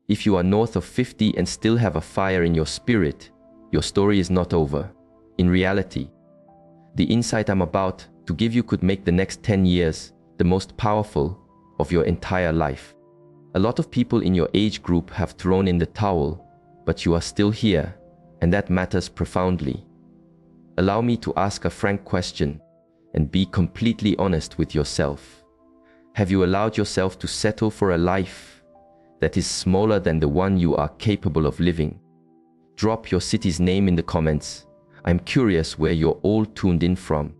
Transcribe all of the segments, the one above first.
If you are north of 50 and still have a fire in your spirit, your story is not over. In reality, the insight I'm about to give you could make the next 10 years the most powerful of your entire life. A lot of people in your age group have thrown in the towel, but you are still here, and that matters profoundly. Allow me to ask a frank question and be completely honest with yourself. Have you allowed yourself to settle for a life that is smaller than the one you are capable of living? Drop your city's name in the comments. I'm curious where you're all tuned in from.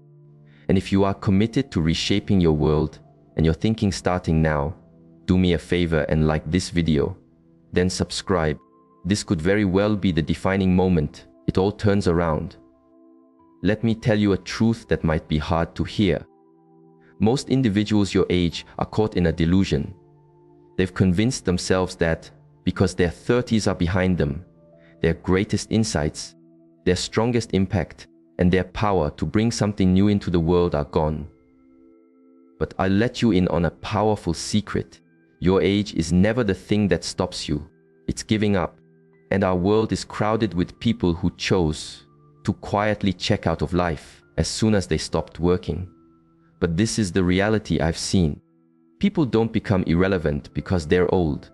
And if you are committed to reshaping your world and you're thinking starting now, do me a favor and like this video, then subscribe. This could very well be the defining moment it all turns around. Let me tell you a truth that might be hard to hear. Most individuals your age are caught in a delusion. They've convinced themselves that because their 30s are behind them, their greatest insights, their strongest impact, and their power to bring something new into the world are gone. But I'll let you in on a powerful secret. Your age is never the thing that stops you. It's giving up. And our world is crowded with people who chose to quietly check out of life as soon as they stopped working. But this is the reality I've seen. People don't become irrelevant because they're old.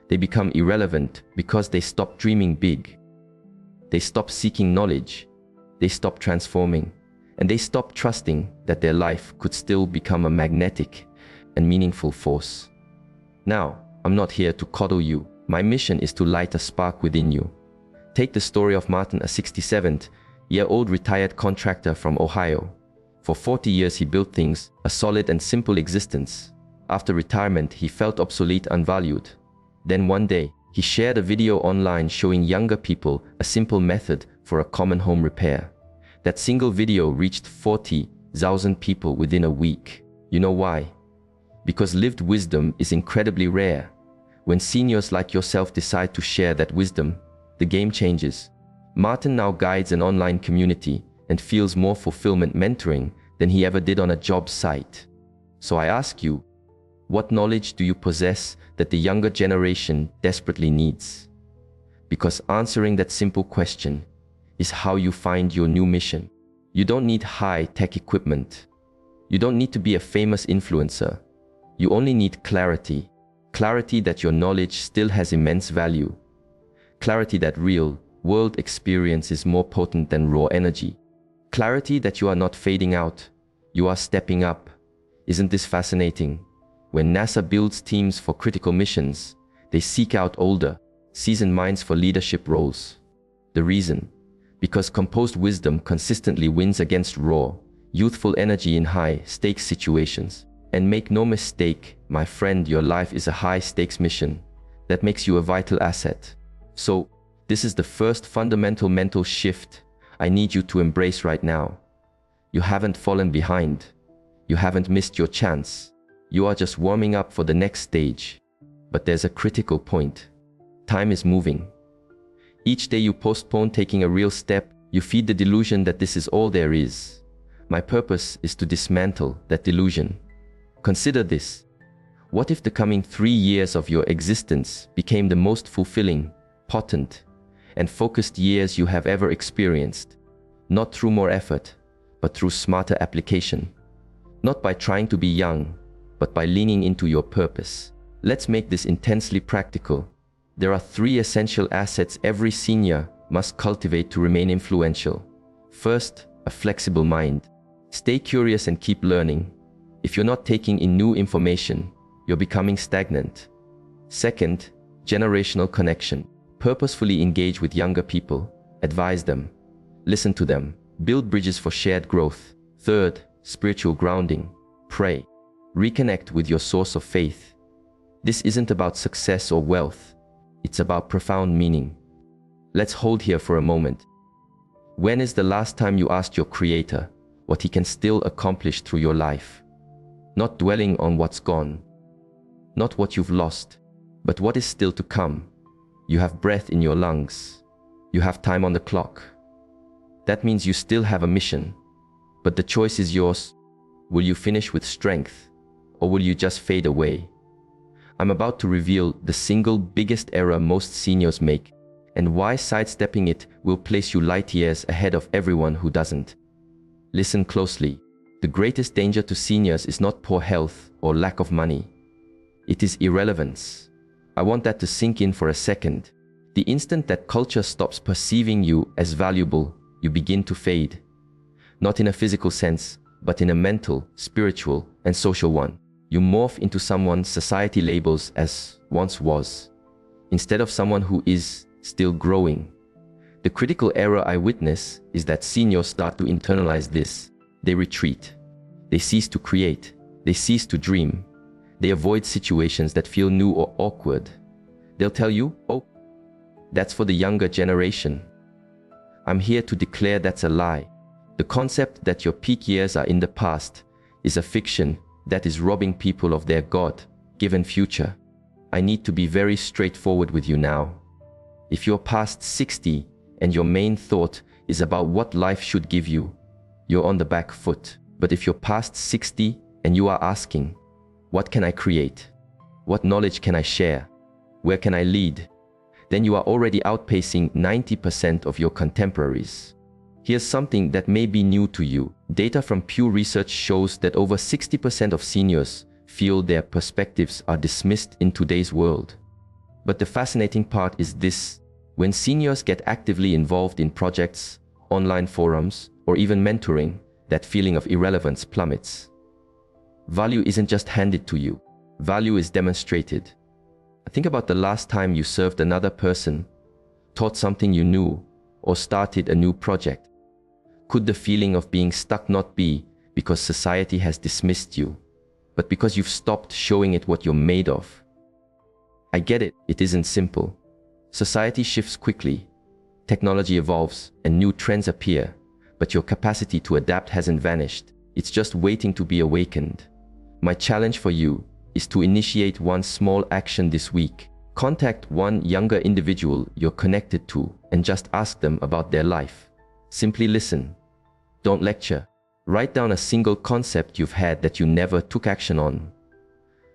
They become irrelevant because they stop dreaming big. They stop seeking knowledge. They stop transforming. And they stop trusting that their life could still become a magnetic and meaningful force. Now, I'm not here to coddle you. My mission is to light a spark within you. Take the story of Martin, a 67-year-old retired contractor from Ohio. For 40 years he built things, a solid and simple existence. After retirement, he felt obsolete and unvalued. Then one day, he shared a video online showing younger people a simple method for a common home repair. That single video reached 40,000 people within a week. You know why? Because lived wisdom is incredibly rare. When seniors like yourself decide to share that wisdom, the game changes. Martin now guides an online community and feels more fulfillment mentoring than he ever did on a job site. So I ask you, what knowledge do you possess that the younger generation desperately needs? Because answering that simple question is how you find your new mission. You don't need high-tech equipment. You don't need to be a famous influencer. You only need clarity. Clarity that your knowledge still has immense value. Clarity that real-world experience is more potent than raw energy. Clarity that you are not fading out. You are stepping up. Isn't this fascinating? When NASA builds teams for critical missions, they seek out older, seasoned minds for leadership roles. The reason? Because composed wisdom consistently wins against raw, youthful energy in high-stakes situations. And make no mistake, my friend, your life is a high-stakes mission that makes you a vital asset. So, this is the first fundamental mental shift I need you to embrace right now. You haven't fallen behind. You haven't missed your chance. You are just warming up for the next stage. But there's a critical point. Time is moving. Each day you postpone taking a real step, you feed the delusion that this is all there is. My purpose is to dismantle that delusion. Consider this. What if the coming 3 years of your existence became the most fulfilling, potent, and focused years you have ever experienced? Not through more effort, but through smarter application. Not by trying to be young, but by leaning into your purpose. Let's make this intensely practical. There are 3 essential assets every senior must cultivate to remain influential. First, a flexible mind. Stay curious and keep learning. If you're not taking in new information, you're becoming stagnant. Second, generational connection. Purposefully engage with younger people. Advise them. Listen to them. Build bridges for shared growth. Third, spiritual grounding. Pray. Reconnect with your source of faith. This isn't about success or wealth. It's about profound meaning. Let's hold here for a moment. When is the last time you asked your Creator what He can still accomplish through your life? Not dwelling on what's gone, not what you've lost, but what is still to come. You have breath in your lungs. You have time on the clock. That means you still have a mission, but the choice is yours. Will you finish with strength, or will you just fade away? I'm about to reveal the single biggest error most seniors make, and why sidestepping it will place you light years ahead of everyone who doesn't. Listen closely. The greatest danger to seniors is not poor health or lack of money. It is irrelevance. I want that to sink in for a second. The instant that culture stops perceiving you as valuable, you begin to fade. Not in a physical sense, but in a mental, spiritual, and social one. You morph into someone society labels as once was, instead of someone who is still growing. The critical error I witness is that seniors start to internalize this. They retreat. They cease to create. They cease to dream. They avoid situations that feel new or awkward. They'll tell you, oh, that's for the younger generation. I'm here to declare that's a lie. The concept that your peak years are in the past is a fiction that is robbing people of their God-given future. I need to be very straightforward with you now. If you're past 60 and your main thought is about what life should give you, you're on the back foot. But if you're past 60 and you are asking, what can I create? What knowledge can I share? Where can I lead? Then you are already outpacing 90% of your contemporaries. Here's something that may be new to you. Data from Pew Research shows that over 60% of seniors feel their perspectives are dismissed in today's world. But the fascinating part is this: when seniors get actively involved in projects, online forums, or even mentoring, that feeling of irrelevance plummets. Value isn't just handed to you. Value is demonstrated. Think about the last time you served another person, taught something you knew, or started a new project. Could the feeling of being stuck not be because society has dismissed you, but because you've stopped showing it what you're made of? I get it, it isn't simple. Society shifts quickly, technology evolves, and new trends appear, but your capacity to adapt hasn't vanished. It's just waiting to be awakened. My challenge for you is to initiate one small action this week. Contact one younger individual you're connected to and just ask them about their life. Simply listen. Don't lecture. Write down a single concept you've had that you never took action on.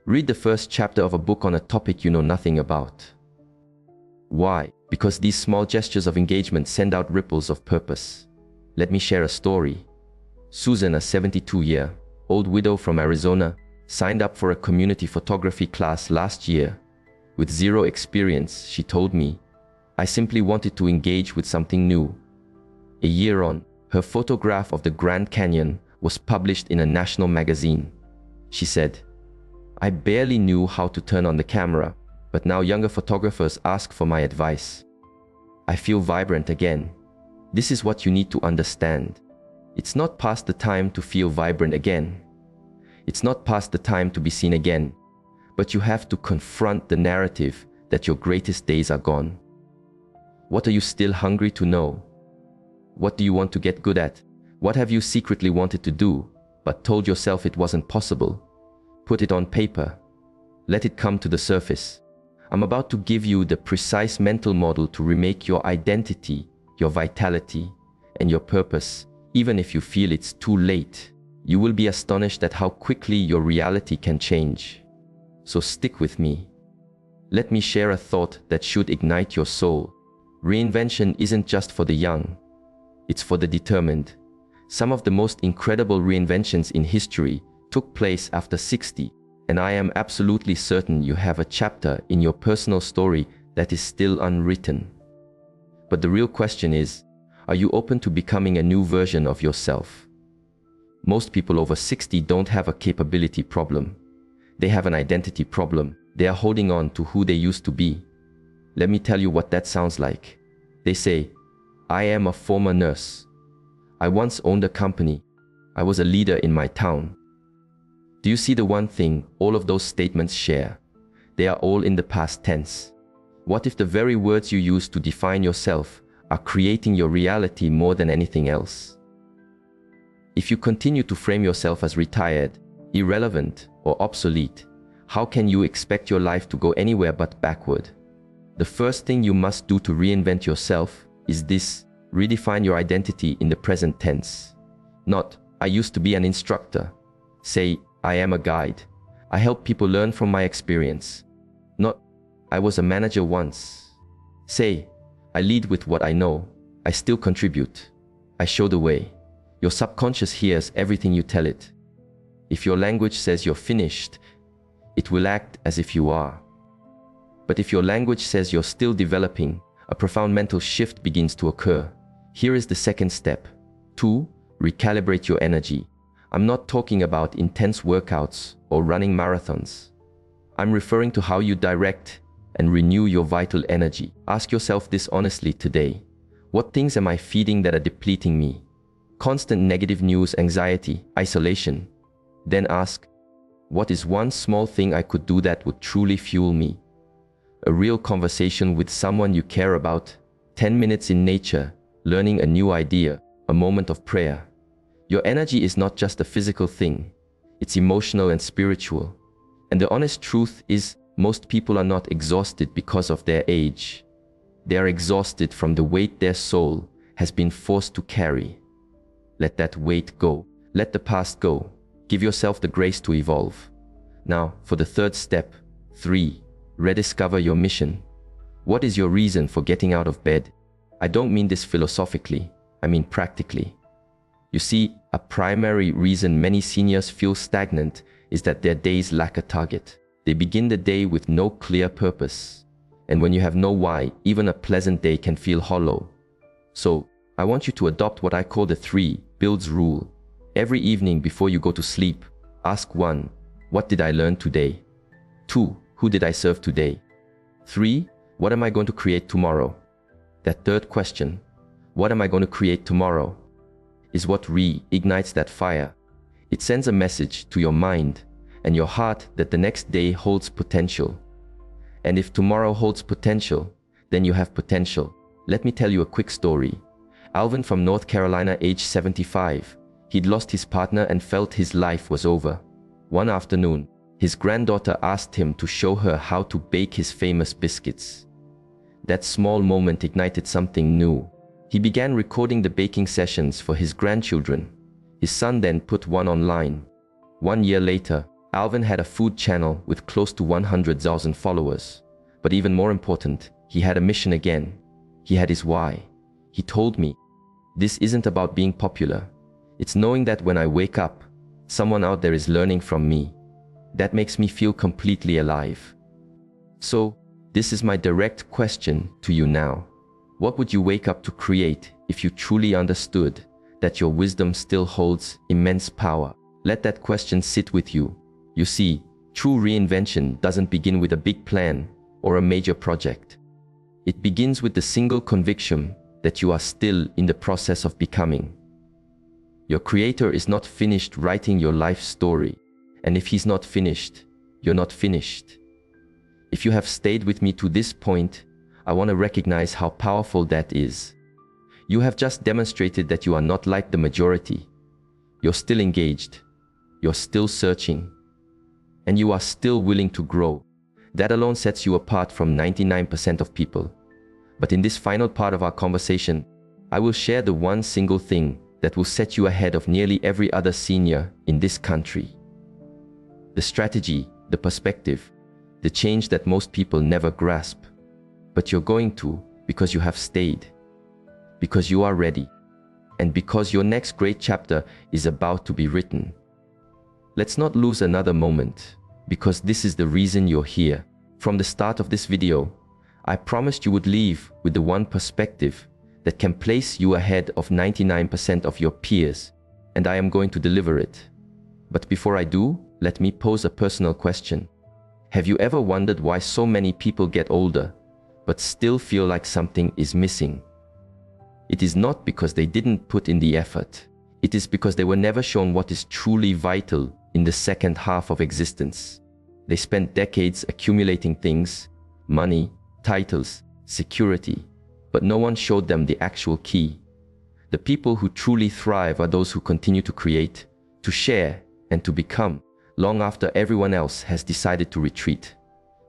Read the first chapter of a book on a topic you know nothing about. Why? Because these small gestures of engagement send out ripples of purpose. Let me share a story. Susan, a 72-year-old widow from Arizona, signed up for a community photography class last year. With zero experience, she told me, I simply wanted to engage with something new. A year on, her photograph of the Grand Canyon was published in a national magazine. She said, I barely knew how to turn on the camera, but now younger photographers ask for my advice. I feel vibrant again. This is what you need to understand. It's not past the time to feel vibrant again. It's not past the time to be seen again, but you have to confront the narrative that your greatest days are gone. What are you still hungry to know? What do you want to get good at? What have you secretly wanted to do, but told yourself it wasn't possible? Put it on paper. Let it come to the surface. I'm about to give you the precise mental model to remake your identity, your vitality, and your purpose, even if you feel it's too late. You will be astonished at how quickly your reality can change. So stick with me. Let me share a thought that should ignite your soul. Reinvention isn't just for the young. It's for the determined. Some of the most incredible reinventions in history took place after 60, and I am absolutely certain you have a chapter in your personal story that is still unwritten. But the real question is, are you open to becoming a new version of yourself? Most people over 60 don't have a capability problem. They have an identity problem. They are holding on to who they used to be. Let me tell you what that sounds like. They say, I am a former nurse. I once owned a company. I was a leader in my town. Do you see the one thing all of those statements share? They are all in the past tense. What if the very words you use to define yourself are creating your reality more than anything else? If you continue to frame yourself as retired, irrelevant, or obsolete, how can you expect your life to go anywhere but backward? The first thing you must do to reinvent yourself is this: redefine your identity in the present tense. Not, I used to be an instructor. Say, I am a guide. I help people learn from my experience. I was a manager once. Say, I lead with what I know. I still contribute. I show the way. Your subconscious hears everything you tell it. If your language says you're finished, it will act as if you are. But if your language says you're still developing, a profound mental shift begins to occur. Here is the second step. 2. Recalibrate your energy. I'm not talking about intense workouts or running marathons. I'm referring to how you direct and renew your vital energy. Ask yourself this honestly today. What things am I feeding that are depleting me? Constant negative news, anxiety, isolation. Then ask, what is one small thing I could do that would truly fuel me? A real conversation with someone you care about, 10 minutes in nature, learning a new idea, a moment of prayer. Your energy is not just a physical thing, it's emotional and spiritual. And the honest truth is, most people are not exhausted because of their age. They are exhausted from the weight their soul has been forced to carry. Let that weight go. Let the past go. Give yourself the grace to evolve. Now, for the third step. 3. Rediscover your mission. What is your reason for getting out of bed? I don't mean this philosophically, I mean practically. You see, a primary reason many seniors feel stagnant is that their days lack a target. They begin the day with no clear purpose. And when you have no why, even a pleasant day can feel hollow. So, I want you to adopt what I call the 3 builds rule. Every evening before you go to sleep, ask 1. What did I learn today? 2. Who did I serve today? 3. What am I going to create tomorrow? That third question, what am I going to create tomorrow, is what reignites that fire. It sends a message to your mind and your heart that the next day holds potential. And if tomorrow holds potential, then you have potential. Let me tell you a quick story. Alvin from North Carolina, age 75. He'd lost his partner and felt his life was over. One afternoon, his granddaughter asked him to show her how to bake his famous biscuits. That small moment ignited something new. He began recording the baking sessions for his grandchildren. His son then put one online. 1 year later, Alvin had a food channel with close to 100,000 followers. But even more important, he had a mission again. He had his why. He told me, this isn't about being popular. It's knowing that when I wake up, someone out there is learning from me. That makes me feel completely alive. So, this is my direct question to you now. What would you wake up to create if you truly understood that your wisdom still holds immense power? Let that question sit with you. You see, true reinvention doesn't begin with a big plan or a major project. It begins with the single conviction that you are still in the process of becoming. Your creator is not finished writing your life story, and if he's not finished, you're not finished. If you have stayed with me to this point, I want to recognize how powerful that is. You have just demonstrated that you are not like the majority. You're still engaged, you're still searching, and you are still willing to grow. That alone sets you apart from 99% of people. But in this final part of our conversation, I will share the one single thing that will set you ahead of nearly every other senior in this country. The strategy, the perspective, the change that most people never grasp. But you're going to because you have stayed, because you are ready, and because your next great chapter is about to be written. Let's not lose another moment, because this is the reason you're here. From the start of this video, I promised you would leave with the one perspective that can place you ahead of 99% of your peers, and I am going to deliver it. But before I do, let me pose a personal question. Have you ever wondered why so many people get older, but still feel like something is missing? It is not because they didn't put in the effort. It is because they were never shown what is truly vital in the second half of existence. They spent decades accumulating things, money, titles, security, but no one showed them the actual key. The people who truly thrive are those who continue to create, to share, and to become, long after everyone else has decided to retreat.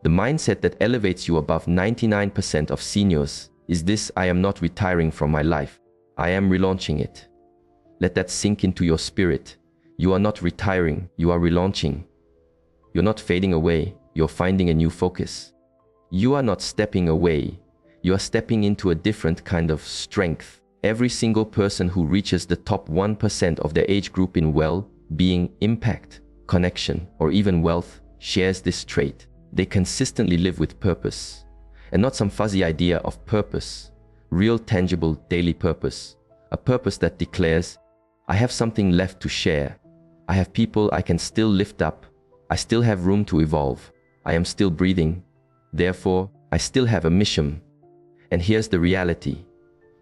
The mindset that elevates you above 99% of seniors is this: I am not retiring from my life. I am relaunching it. Let that sink into your spirit. You are not retiring, you are relaunching. You're not fading away, you're finding a new focus. You are not stepping away. You are stepping into a different kind of strength. Every single person who reaches the top 1% of their age group in well-being, impact, connection, or even wealth shares this trait. They consistently live with purpose, and not some fuzzy idea of purpose. Real, tangible, daily purpose. A purpose that declares, I have something left to share. I have people I can still lift up. I still have room to evolve. I am still breathing. Therefore, I still have a mission. And here's the reality.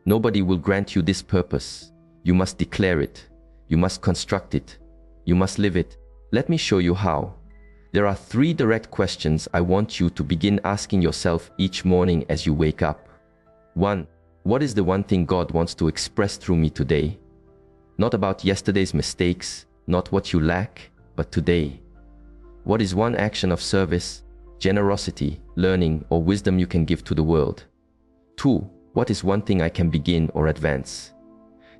Nobody will grant you this purpose. You must declare it. You must construct it. You must live it. Let me show you how. There are 3 direct questions I want you to begin asking yourself each morning as you wake up. 1. What is the one thing God wants to express through me today? Not about yesterday's mistakes, not what you lack, but today. What is one action of service, generosity, learning, or wisdom you can give to the world? 2. What is one thing I can begin or advance?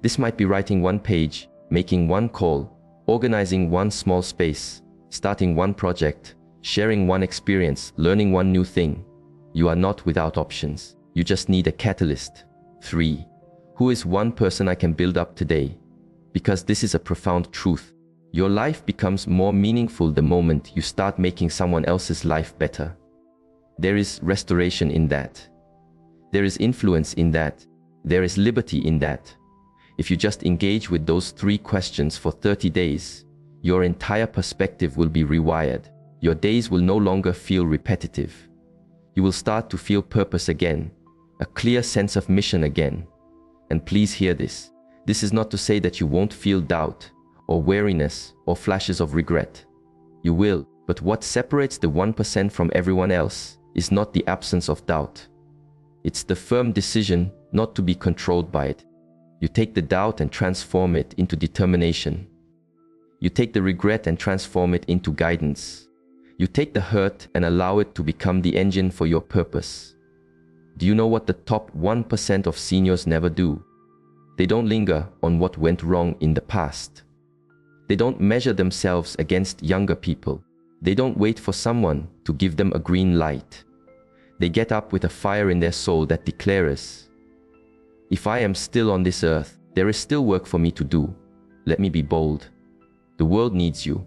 This might be writing 1 page, making 1 call, organizing 1 small space, starting 1 project, sharing 1 experience, learning 1 new thing. You are not without options. You just need a catalyst. 3. Who is 1 person I can build up today? Because this is a profound truth. Your life becomes more meaningful the moment you start making someone else's life better. There is restoration in that. There is influence in that. There is liberty in that. If you just engage with those 3 questions for 30 days, your entire perspective will be rewired. Your days will no longer feel repetitive. You will start to feel purpose again, a clear sense of mission again. And please hear this. This is not to say that you won't feel doubt, or weariness, or flashes of regret. You will, but what separates the 1% from everyone else is not the absence of doubt. It's the firm decision not to be controlled by it. You take the doubt and transform it into determination. You take the regret and transform it into guidance. You take the hurt and allow it to become the engine for your purpose. Do you know what the top 1% of seniors never do? They don't linger on what went wrong in the past. They don't measure themselves against younger people. They don't wait for someone to give them a green light. They get up with a fire in their soul that declares, if I am still on this earth, there is still work for me to do. Let me be bold. The world needs you.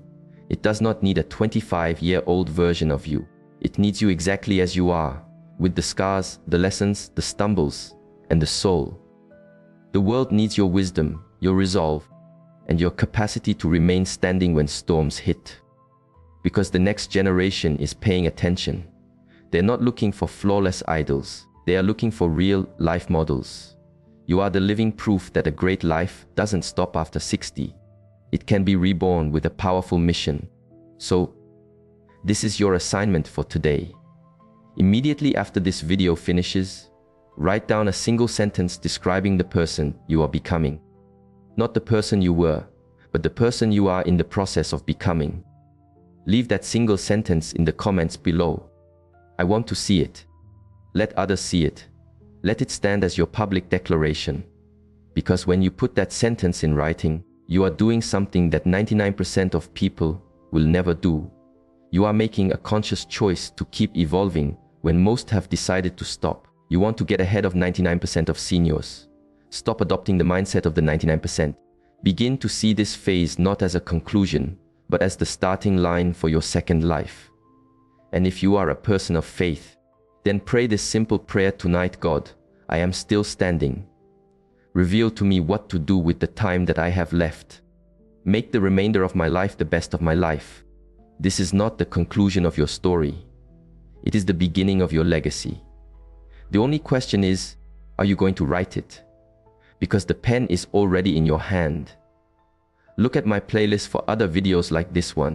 It does not need a 25-year-old version of you. It needs you exactly as you are, with the scars, the lessons, the stumbles, and the soul. The world needs your wisdom, your resolve, and your capacity to remain standing when storms hit. Because the next generation is paying attention. They're not looking for flawless idols. They are looking for real life models. You are the living proof that a great life doesn't stop after 60. It can be reborn with a powerful mission. So, this is your assignment for today. Immediately after this video finishes, write down a single sentence describing the person you are becoming. Not the person you were, but the person you are in the process of becoming. Leave that single sentence in the comments below. I want to see it. Let others see it. Let it stand as your public declaration. Because when you put that sentence in writing, you are doing something that 99% of people will never do. You are making a conscious choice to keep evolving when most have decided to stop. You want to get ahead of 99% of seniors. Stop adopting the mindset of the 99%. Begin to see this phase not as a conclusion, but as the starting line for your second life. And if you are a person of faith, then pray this simple prayer tonight. God, I am still standing. Reveal to me what to do with the time that I have left. Make the remainder of my life the best of my life. This is not the conclusion of your story. It is the beginning of your legacy. The only question is, are you going to write it? Because the pen is already in your hand. Look at my playlist for other videos like this one.